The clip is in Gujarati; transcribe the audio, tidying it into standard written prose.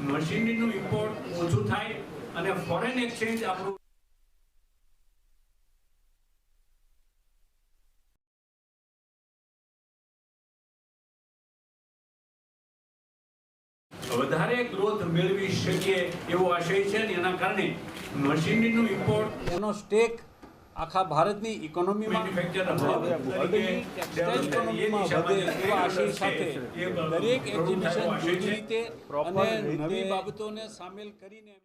મશીનરીનું ઇમ્પોર્ટ ઓછું થાય અને ફોરેન એક્સચેન્જ આપણું વધારે ગ્રોથ મેળવી શકીએ એવો આશય છે ને એના કારણે મશીનરીનું ઇમ્પોર્ટ એનો સ્ટેક આખા ભારતની ઇકોનોમીમાં ઇકોનોમીમાં વધે એવા આશય સાથે દરેક એક્ઝિબિશન યોગ્ય રીતે અને નવી બાબતોને સામેલ કરીને